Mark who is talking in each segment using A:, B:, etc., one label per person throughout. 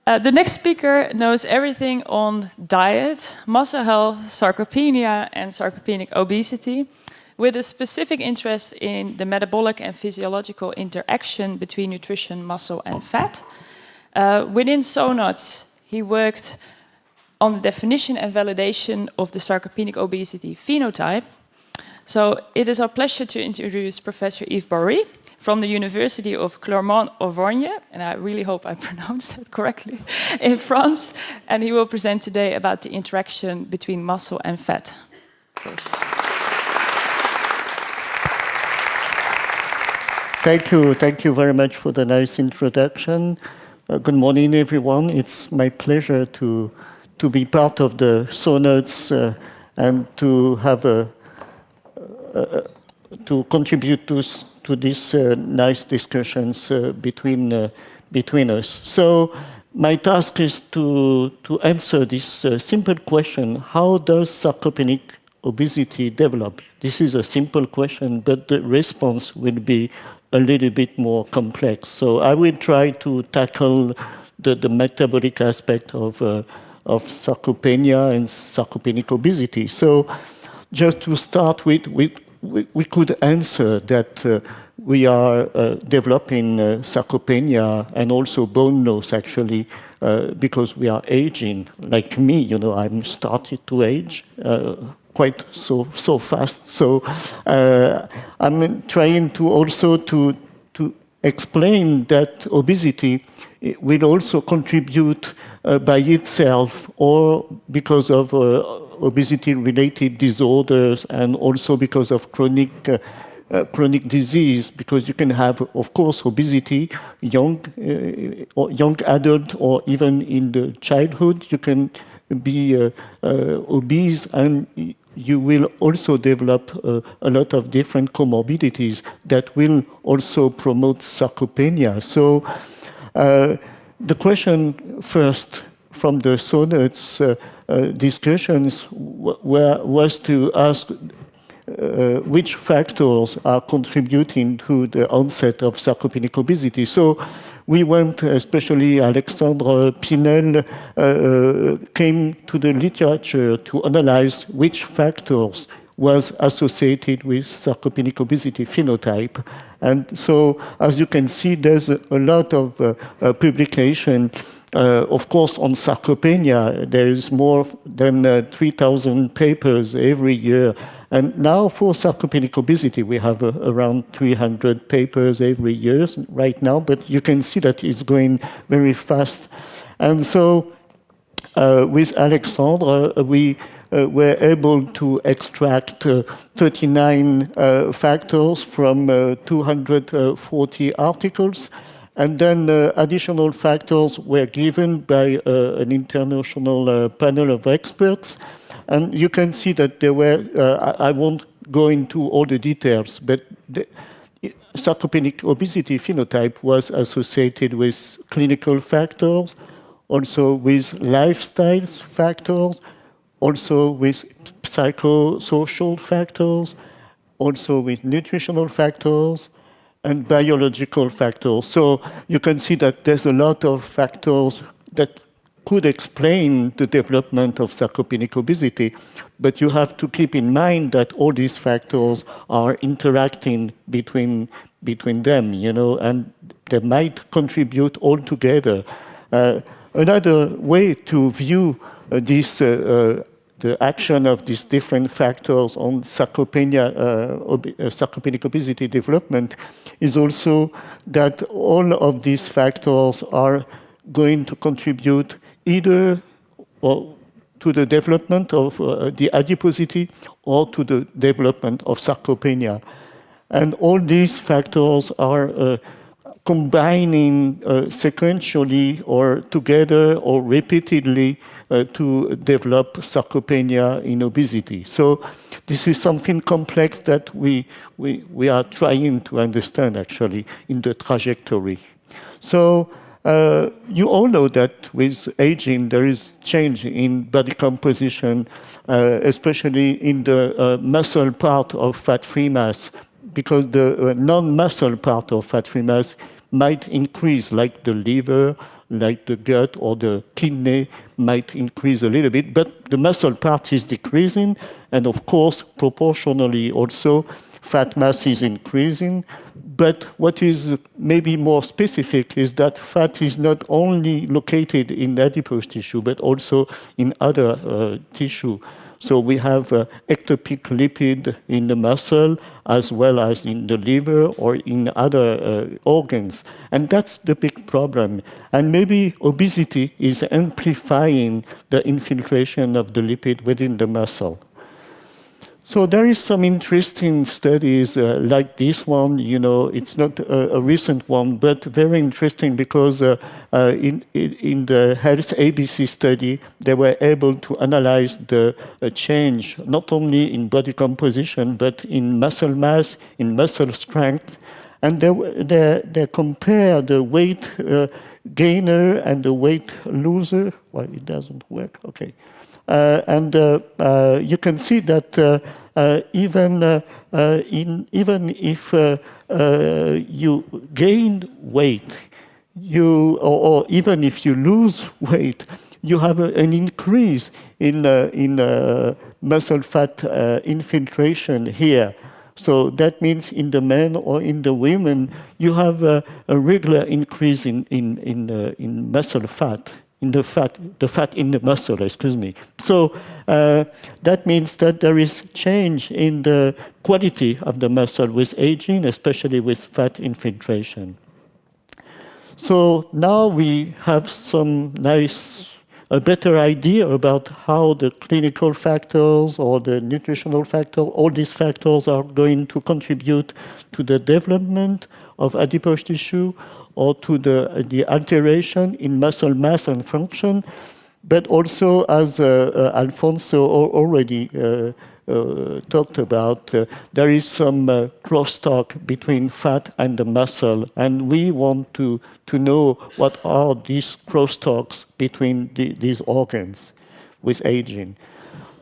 A: The next speaker knows everything on diet, muscle health, sarcopenia and sarcopenic obesity, with a specific interest in the metabolic and physiological interaction between nutrition, muscle and fat. Within SONOTS, he worked on the definition and validation of the sarcopenic obesity phenotype. So it is our pleasure to introduce Professor Yves Boirie from the University of Clermont Auvergne, and I really hope I pronounced that correctly, in France. And he will present today about the interaction between muscle and fat.
B: Thank you very much for the nice introduction. Good morning, everyone. It's my pleasure to be part of the SONOTS and to have to contribute to these nice discussions between us. So my task is to answer this simple question: how does sarcopenic obesity develop? This is a simple question, but the response will be a little bit more complex. So I will try to tackle the metabolic aspect of sarcopenia and sarcopenic obesity. So just to start with, we could answer that we are developing sarcopenia and also bone loss, actually, because we are aging. Like me, you know, I'm started to age quite so fast. So I'm trying to also to explain that obesity will also contribute by itself or because of obesity-related disorders and also because of chronic disease, because you can have, of course, obesity, young adult or even in the childhood, you can be obese and you will also develop a lot of different comorbidities that will also promote sarcopenia. So the question first from the SONOTS discussions was to ask which factors are contributing to the onset of sarcopenic obesity. So we went, especially Alexandre Pinel came to the literature to analyze which factors was associated with sarcopenic obesity phenotype. And so, as you can see, there's a lot of publication. Of course, on sarcopenia, there is more than 3,000 papers every year. And now for sarcopenic obesity, we have around 300 papers every year right now, but you can see that it's going very fast. And so with Alexandre, we were able to extract 39 factors from 240 articles. And then additional factors were given by an international panel of experts. And you can see that there were, I won't go into all the details, but the sarcopenic obesity phenotype was associated with clinical factors, also with lifestyle factors, also with psychosocial factors, also with nutritional factors, and biological factors. So you can see that there's a lot of factors that could explain the development of sarcopenic obesity, but you have to keep in mind that all these factors are interacting between them, you know, and they might contribute all together. Another way to view this the action of these different factors on sarcopenic obesity development is also that all of these factors are going to contribute either to the development of the adiposity or to the development of sarcopenia. And all these factors are combining sequentially or together or repeatedly to develop sarcopenia in obesity. So this is something complex that we are trying to understand, actually, in the trajectory. So you all know that with aging, there is change in body composition, especially in the muscle part of fat-free mass, because the non-muscle part of fat-free mass might increase, like the liver like the gut or the kidney might increase a little bit, but the muscle part is decreasing, and of course, proportionally also, fat mass is increasing. But what is maybe more specific is that fat is not only located in adipose tissue, but also in other tissue. So we have ectopic lipid in the muscle as well as in the liver or in other organs. And that's the big problem. And maybe obesity is amplifying the infiltration of the lipid within the muscle. So there is some interesting studies like this one. You know, it's not a recent one, but very interesting because in the Health ABC study, they were able to analyze the change not only in body composition, but in muscle mass, in muscle strength. And they compare the weight gainer and the weight loser. Well, it doesn't work. Okay. And you can see that even if you gain weight, or even if you lose weight, you have an increase in muscle fat infiltration here. So that means in the men or in the women, you have a regular increase in muscle fat. The fat in the muscle, excuse me. So that means that there is change in the quality of the muscle with aging, especially with fat infiltration. So now we have a better idea about how the clinical factors or the nutritional factor, all these factors are going to contribute to the development of adipose tissue or to the alteration in muscle mass and function, but also, as Alfonso already talked about, there is some crosstalk between fat and the muscle, and we want to know what are these crosstalks between these organs with aging.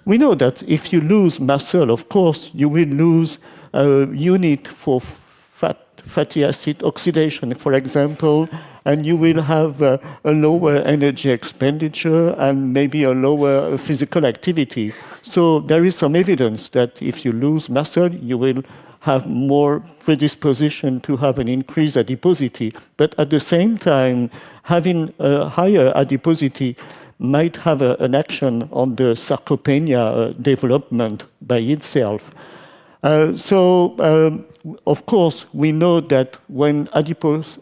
B: We know that if you lose muscle, of course, you will lose a unit for fatty acid oxidation, for example, and you will have a lower energy expenditure and maybe a lower physical activity. So there is some evidence that if you lose muscle, you will have more predisposition to have an increased adiposity. But at the same time, having a higher adiposity might have an action on the sarcopenia development by itself. Of course, we know that when adipose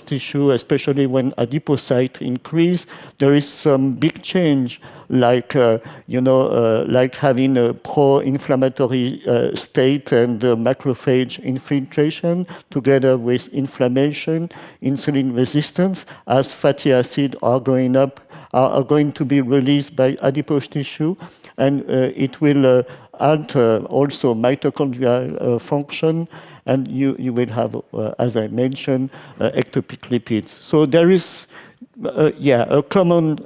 B: tissue, especially when adipocytes increase, there is some big change, like like having a pro-inflammatory state and macrophage infiltration, together with inflammation, insulin resistance, as fatty acids are going to be released by adipose tissue, and it will alter also mitochondrial function, and you will have, as I mentioned, ectopic lipids. So there is, a common,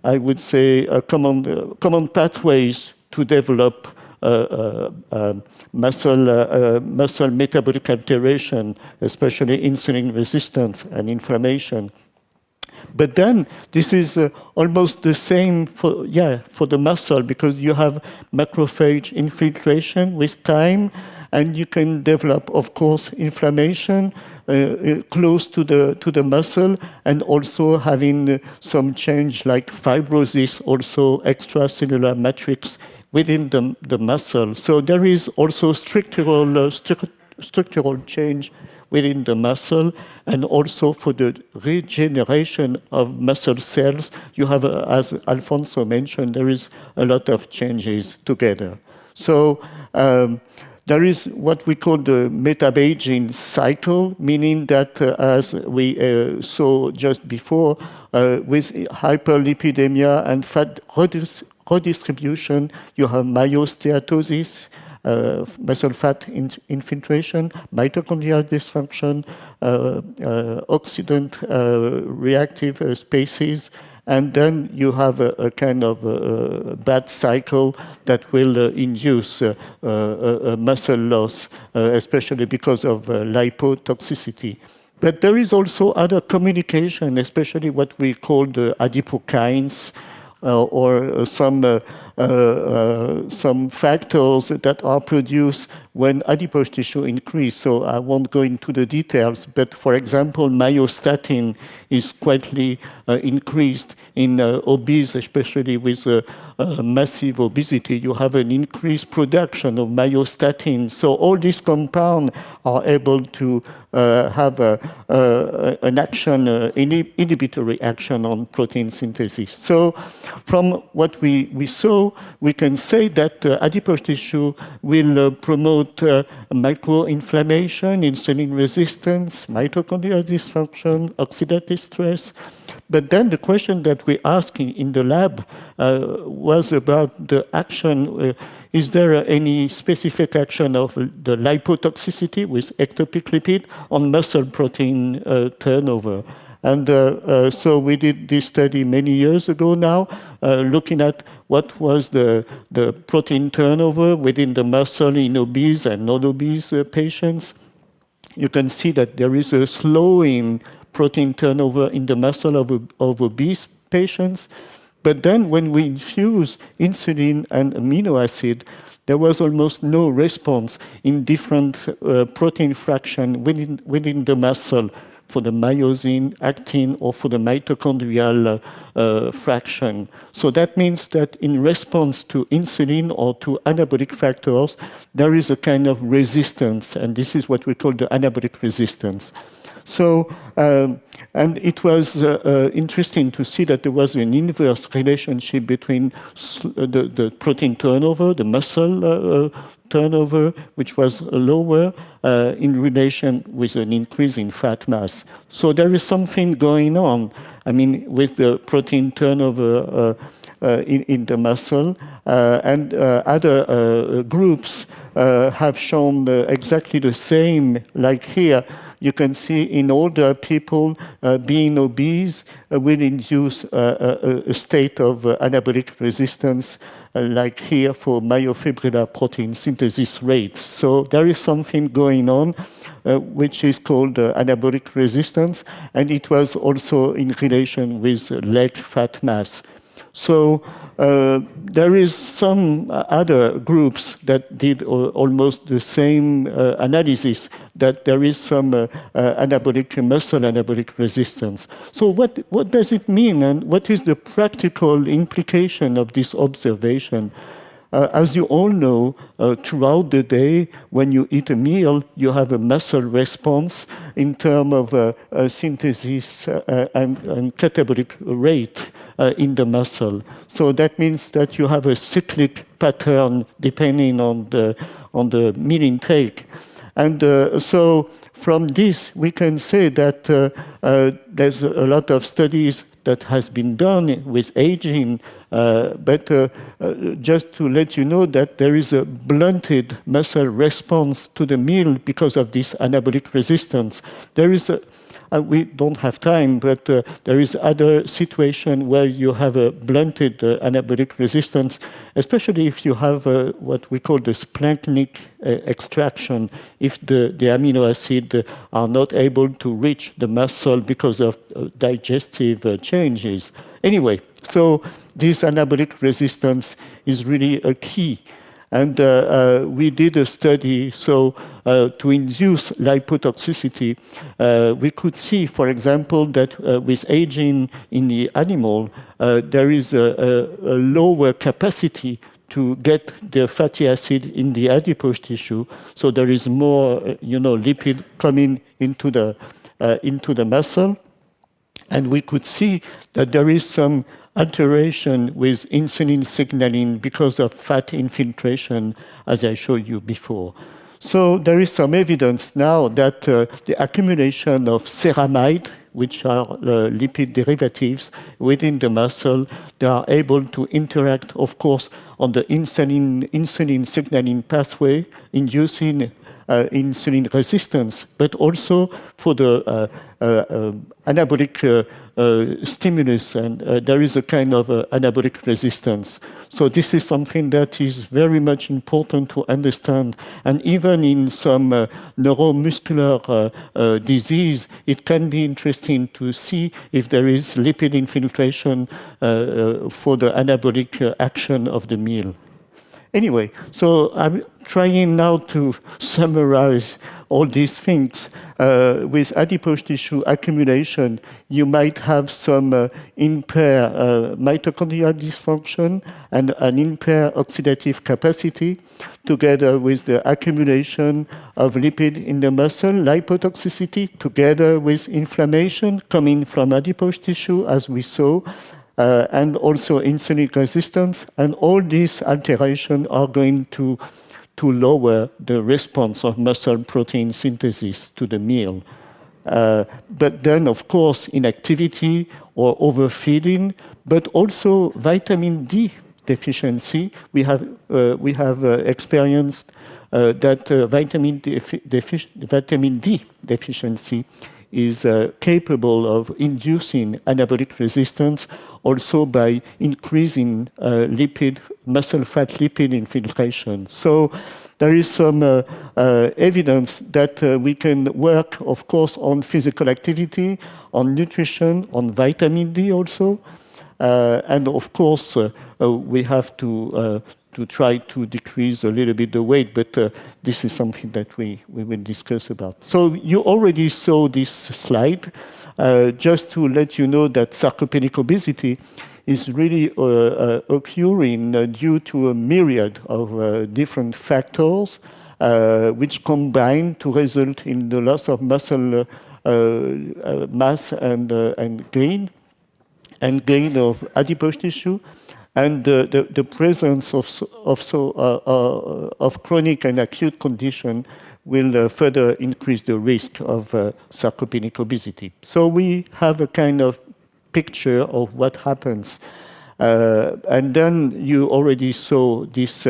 B: I would say, common pathways to develop muscle metabolic alteration, especially insulin resistance and inflammation. But then this is almost the same for the muscle, because you have macrophage infiltration with time, and you can develop, of course, inflammation close to the muscle, and also having some change like fibrosis, also extracellular matrix within the muscle. So there is also structural change within the muscle, and also for the regeneration of muscle cells, you have, as Alfonso mentioned, there is a lot of changes together. So there is what we call the metabaging cycle, meaning that as we saw just before, with hyperlipidemia and fat redistribution, you have myosteatosis, muscle fat infiltration, mitochondrial dysfunction, oxidant reactive spaces, and then you have a kind of bad cycle that will induce muscle loss, especially because of lipotoxicity. But there is also other communication, especially what we call the adipokines, or some factors that are produced when adipose tissue increase. So I won't go into the details, but for example, myostatin is greatly increased in obese, especially with massive obesity. You have an increased production of myostatin. So all these compounds are able to have an action, inhibitory action on protein synthesis. So from what we saw, we can say that adipose tissue will promote microinflammation, insulin resistance, mitochondrial dysfunction, oxidative stress. But then the question that we asked in the lab was about the action. Is there any specific action of the lipotoxicity with ectopic lipid on muscle protein turnover? And so we did this study many years ago now, looking at what was the protein turnover within the muscle in obese and non-obese patients. You can see that there is a slowing protein turnover in the muscle of obese patients. But then when we infuse insulin and amino acid, there was almost no response in different protein fraction within the muscle for the myosin, actin, or for the mitochondrial fraction. So that means that in response to insulin or to anabolic factors, there is a kind of resistance, and this is what we call the anabolic resistance. So, and it was interesting to see that there was an inverse relationship between the protein turnover, the muscle turnover, which was lower in relation with an increase in fat mass. So there is something going on, I mean, with the protein turnover in the muscle. And other groups have shown exactly the same, like here. You can see in older people, being obese will induce a state of anabolic resistance, like here for myofibrillar protein synthesis rates. So there is something going on, which is called anabolic resistance, and it was also in relation with leg fat mass. So there is some other groups that did almost the same analysis, that there is some muscle anabolic resistance. So what does it mean, and what is the practical implication of this observation? As you all know, throughout the day, when you eat a meal, you have a muscle response in terms of synthesis and catabolic rate in the muscle. So that means that you have a cyclic pattern depending on the meal intake. And so from this, we can say that there's a lot of studies that has been done with aging, but just to let you know that there is a blunted muscle response to the meal because of this anabolic resistance. There is we don't have time, but there is other situation where you have a blunted anabolic resistance, especially if you have what we call the splanchnic extraction, if the amino acid are not able to reach the muscle because of digestive changes. Anyway, so this anabolic resistance is really a key. And we did a study, so to induce lipotoxicity, we could see, for example, that with aging in the animal, there is a lower capacity to get the fatty acid in the adipose tissue. So there is more, lipid coming into the muscle. And we could see that there is some alteration with insulin signaling because of fat infiltration, as I showed you before. So there is some evidence now that the accumulation of ceramide, which are lipid derivatives within the muscle, they are able to interact, of course, on the insulin signaling pathway, inducing insulin resistance, but also for the anabolic stimulus, and there is a kind of anabolic resistance. So this is something that is very much important to understand. And even in some neuromuscular disease, it can be interesting to see if there is lipid infiltration for the anabolic action of the meal. Anyway, so I'm trying now to summarize all these things. With adipose tissue accumulation, you might have some impaired mitochondrial dysfunction and an impaired oxidative capacity, together with the accumulation of lipid in the muscle, lipotoxicity, together with inflammation coming from adipose tissue, as we saw, and also insulin resistance, and all these alterations are going to lower the response of muscle protein synthesis to the meal. But then, of course, inactivity or overfeeding, but also vitamin D deficiency. We have experienced that vitamin D deficiency is capable of inducing anabolic resistance, also by increasing muscle fat lipid infiltration. So there is some evidence that we can work, of course, on physical activity, on nutrition, on vitamin D also. And of course, we have to try to decrease a little bit the weight, but this is something that we will discuss about. So you already saw this slide, just to let you know that sarcopenic obesity is really occurring due to a myriad of different factors which combine to result in the loss of muscle mass and gain of adipose tissue, and the presence of chronic and acute condition will further increase the risk of sarcopenic obesity. So we have a kind of picture of what happens. And then you already saw this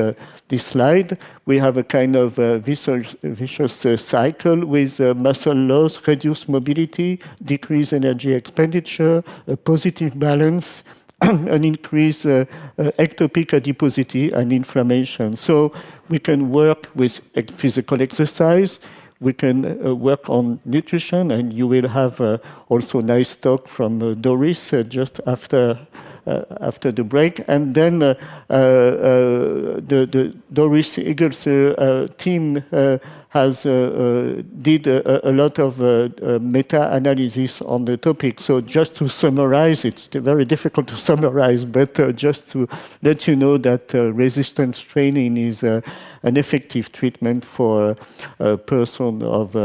B: slide. We have a kind of vicious cycle with muscle loss, reduced mobility, decreased energy expenditure, a positive balance, an increased ectopic adiposity and inflammation. So we can work with physical exercise, we can work on nutrition, and you will have also nice talk from Doris just after the break. And then the Doris Eagles team has did a lot of meta-analysis on the topic. So just to summarize, it's very difficult to summarize, but just to let you know that resistance training is an effective treatment for a person of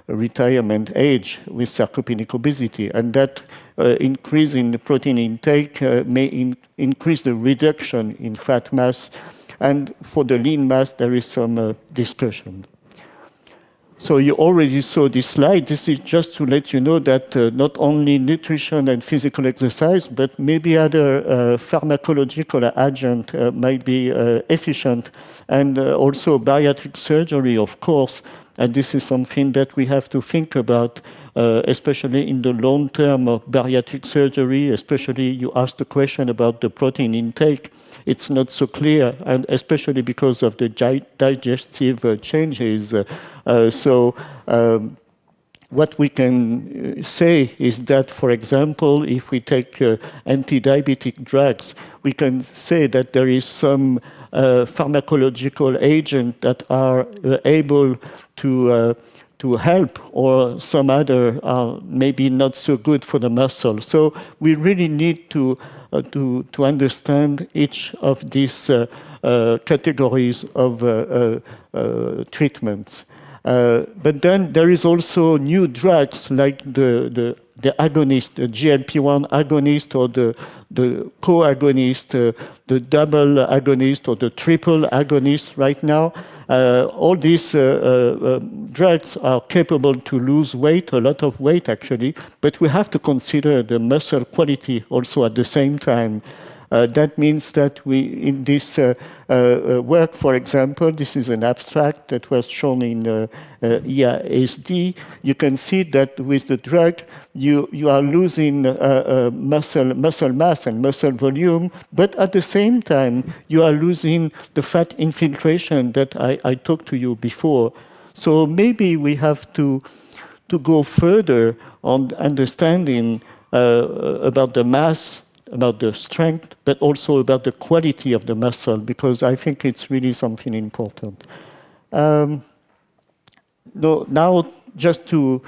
B: retirement age with sarcopenic obesity, and that increase in protein intake may increase the reduction in fat mass, and for the lean mass there is some discussion. So you already saw this slide. This is just to let you know that not only nutrition and physical exercise, but maybe other pharmacological agent might be efficient, and also bariatric surgery, of course. And this is something that we have to think about, especially in the long term of bariatric surgery. Especially you asked the question about the protein intake. It's not so clear, and especially because of the digestive changes. What we can say is that, for example, if we take anti-diabetic drugs, we can say that there is some pharmacological agent that are able to help, or some other are maybe not so good for the muscle. So we really need to understand each of these categories of treatments. But then there is also new drugs like the agonist, the GLP-1 agonist, or the co-agonist, the double agonist, or the triple agonist right now. All these drugs are capable to lose weight, a lot of weight actually, but we have to consider the muscle quality also at the same time. That means that we, in this work, for example, this is an abstract that was shown in EASD. You can see that with the drug, you are losing muscle mass and muscle volume, but at the same time, you are losing the fat infiltration that I talked to you before. So maybe we have to go further on understanding about the mass, about the strength, but also about the quality of the muscle, because I think it's really something important. Now, just to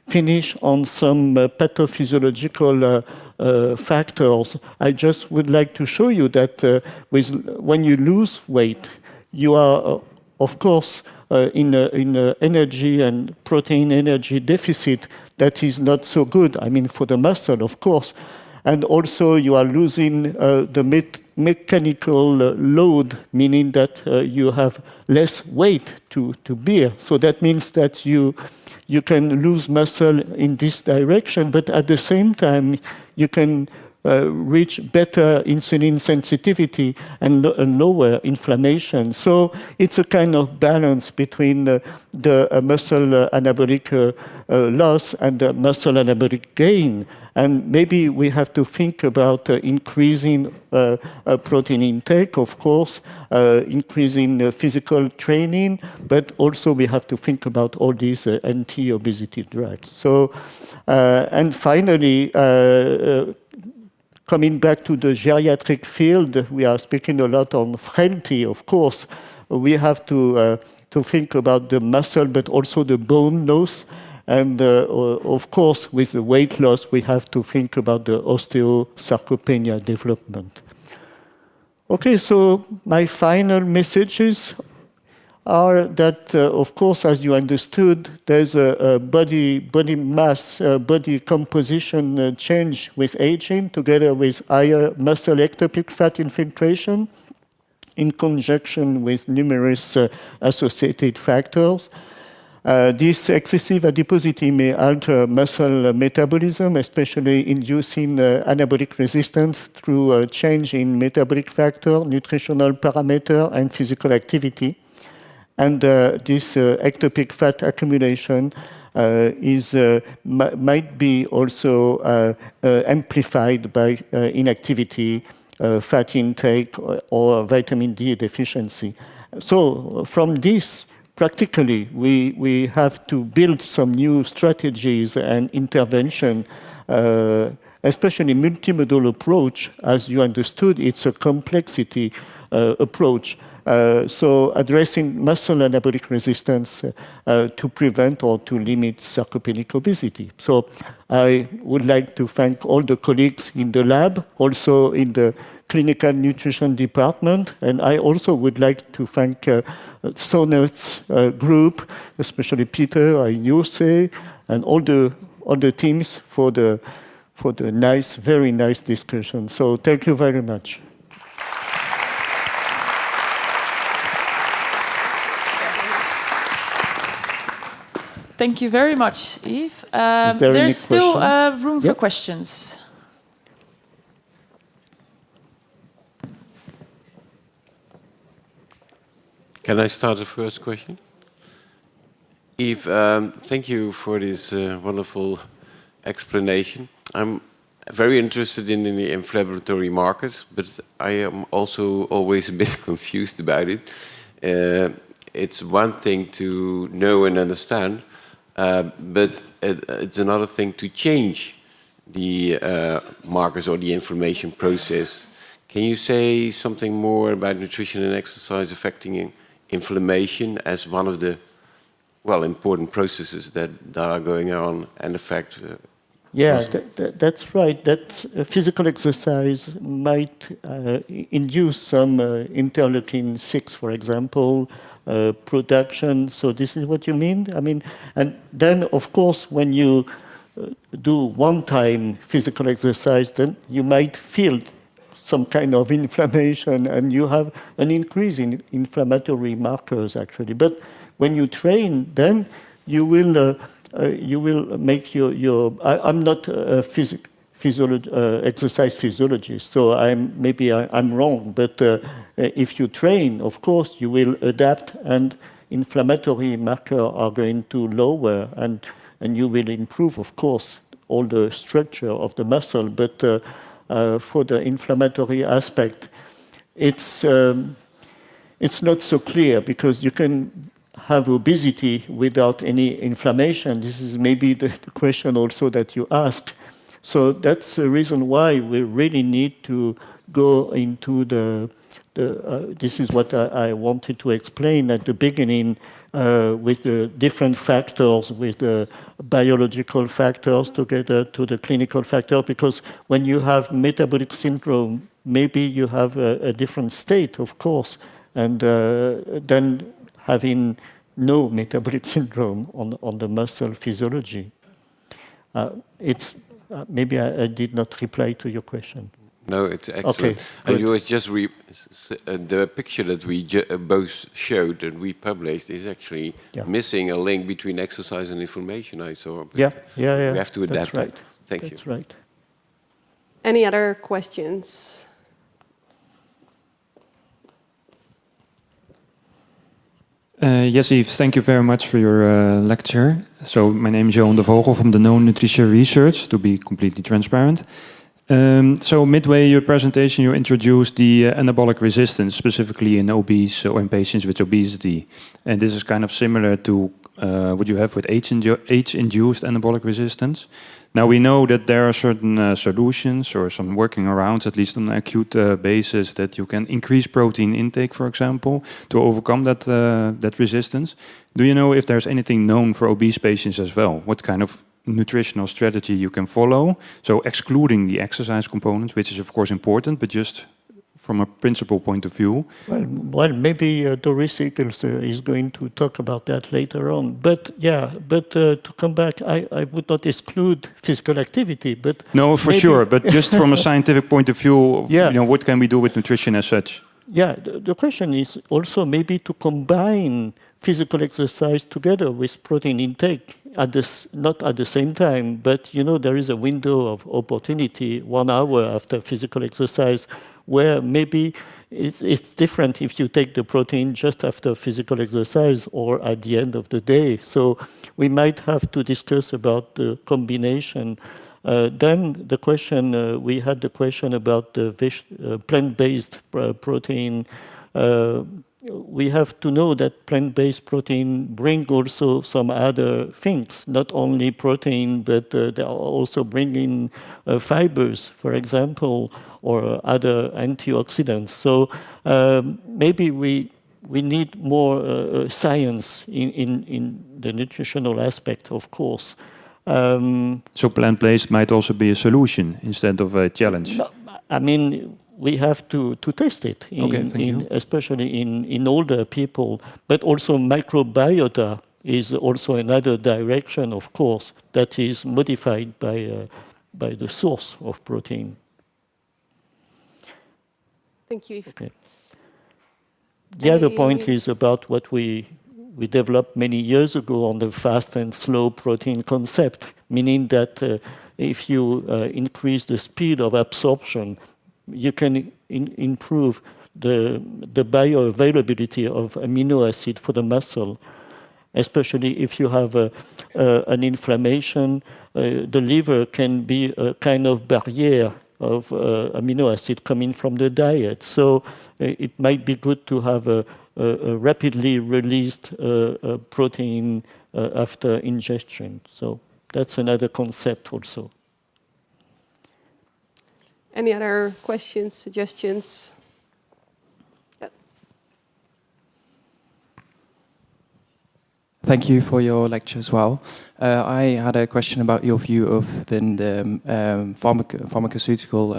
B: finish on some pathophysiological factors, I just would like to show you that when you lose weight, you are, of course, in a energy and protein energy deficit that is not so good. I mean, for the muscle, of course. And also you are losing the mechanical load, meaning that you have less weight to bear. So that means that you can lose muscle in this direction, but at the same time, you can reach better insulin sensitivity and lower inflammation. So it's a kind of balance between the muscle anabolic loss and the muscle anabolic gain. And maybe we have to think about increasing protein intake, of course, increasing physical training, but also we have to think about all these anti-obesity drugs. So, and finally, coming back to the geriatric field, we are speaking a lot on frailty, of course. We have to think about the muscle, but also the bone loss. And of course, with the weight loss, we have to think about the osteosarcopenia development. Okay, so my final messages are that, of course, as you understood, there's a body mass, body composition change with aging, together with higher muscle ectopic fat infiltration, in conjunction with numerous associated factors. This excessive adiposity may alter muscle metabolism, especially inducing anabolic resistance through a change in metabolic factor, nutritional parameter, and physical activity. And this ectopic fat accumulation might be also amplified by inactivity, fat intake, or vitamin D deficiency. So from this, practically, we have to build some new strategies and intervention, especially multimodal approach. As you understood, it's a complexity approach. So addressing muscle anabolic resistance to prevent or to limit sarcopenic obesity. So I would like to thank all the colleagues in the lab, also in the clinical nutrition department, and I also would like to thank Sonet's group, especially Peter, Ayose, and all the teams for the nice, very nice discussion. So thank you very much.
A: Thank you very much, Yves.
B: There's
A: still room for questions.
C: Can I start the first question? Yves, thank you for this wonderful explanation. I'm very interested in the inflammatory markers, but I am also always a bit confused about it. It's one thing to know and understand, but it's another thing to change the markers or the inflammation process. Can you say something more about nutrition and exercise affecting inflammation as one of the important processes that are going on and affect?
B: That's right. That physical exercise might induce some interleukin-6, for example, production. So this is what you mean? I mean, and then, of course, when you do one-time physical exercise, then you might feel some kind of inflammation, and you have an increase in inflammatory markers, actually. But when you train, then you will make your I'm not a exercise physiologist, so I'm wrong, but if you train, of course, you will adapt, and inflammatory markers are going to lower, and you will improve, of course, all the structure of the muscle. But for the inflammatory aspect, it's not so clear, because you can have obesity without any inflammation. This is maybe the question also that you ask. So that's the reason why we really need to go into this is what I wanted to explain at the beginning, with the different factors, with the biological factors together to the clinical factor, because when you have metabolic syndrome, maybe you have a different state, of course, and then having no metabolic syndrome on the muscle physiology. Maybe I did not reply to your question.
C: No, it's excellent.
B: Okay,
C: and you was just the picture that we both showed and we published is actually missing a link between exercise and inflammation, I saw. But we have to adapt.
B: That's right.
C: Thank you.
B: That's right.
D: Any other questions?
E: Yes, Yves, thank you very much for your lecture. So my name is Johan de Vogel from the Known Nutrition Research, to be completely transparent. So midway your presentation, you introduced the anabolic resistance, specifically in obese or in patients with obesity. And this is kind of similar to what you have with age-induced anabolic resistance. Now we know that there are certain solutions or some working around, at least on an acute basis, that you can increase protein intake, for example, to overcome that resistance. Do you know if there's anything known for obese patients as well? What kind of nutritional strategy you can follow? So excluding the exercise component, which is of course important, but just from a principle point of view.
B: Well, maybe Doris Eccles is going to talk about that later on. But to come back, I would not exclude physical activity, but
E: no, for sure. But just from a scientific point of view, what can we do with nutrition as such?
B: Yeah, the question is also maybe to combine physical exercise together with protein intake. Not at the same time, but there is a window of opportunity 1 hour after physical exercise, where maybe it's different if you take the protein just after physical exercise or at the end of the day. So we might have to discuss about the combination. Then the question, we had the question about the plant-based protein. We have to know that plant-based protein bring also some other things, not only protein, but they are also bringing fibers, for example, or other antioxidants. So maybe we need more science in the nutritional aspect, of course.
E: So plant-based might also be a solution instead of a challenge?
B: No, I mean, we have to test it, especially in older people, but also microbiota is also another direction, of course, that is modified by the source of protein.
D: Thank you.
B: Okay. The other point is about what we developed many years ago on the fast and slow protein concept, meaning that if you increase the speed of absorption, you can improve the bioavailability of amino acid for the muscle, especially if you have an inflammation. The liver can be a kind of barrier of amino acid coming from the diet. So it might be good to have a rapidly released protein after ingestion. So that's another concept also.
D: Any other questions, suggestions?
F: Thank you for your lecture as well. I had a question about your view of the pharmaceutical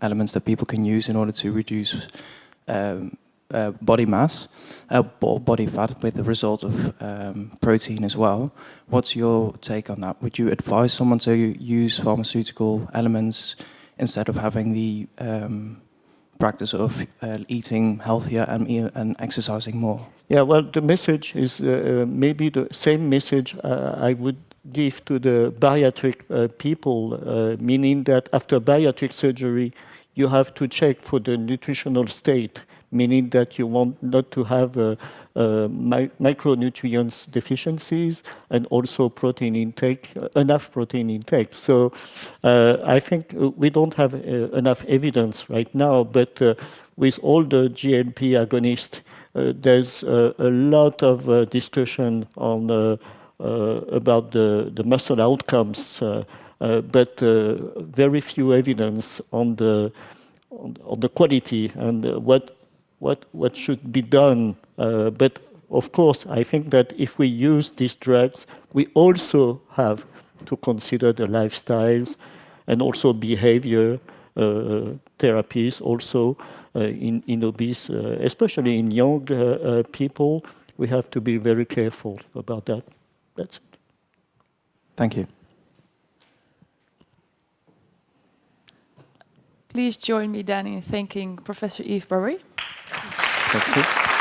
F: elements that people can use in order to reduce body mass, body fat, with the result of protein as well. What's your take on that? Would you advise someone to use pharmaceutical elements instead of having the practice of eating healthier and exercising more?
B: Yeah, well, the message is maybe the same message I would give to the bariatric people, meaning that after bariatric surgery, you have to check for the nutritional state, meaning that you want not to have micronutrients deficiencies and also protein intake, enough protein intake. So I think we don't have enough evidence right now, but with all the GLP agonists, there's a lot of discussion on about the muscle outcomes, but very few evidence on the quality and what should be done. But of course, I think that if we use these drugs, we also have to consider the lifestyles and also behavior therapies also in obese, especially in young people. We have to be very careful about that. That's it.
F: Thank you.
A: Please join me then in thanking Professor Yves Boirie.
B: Thank you.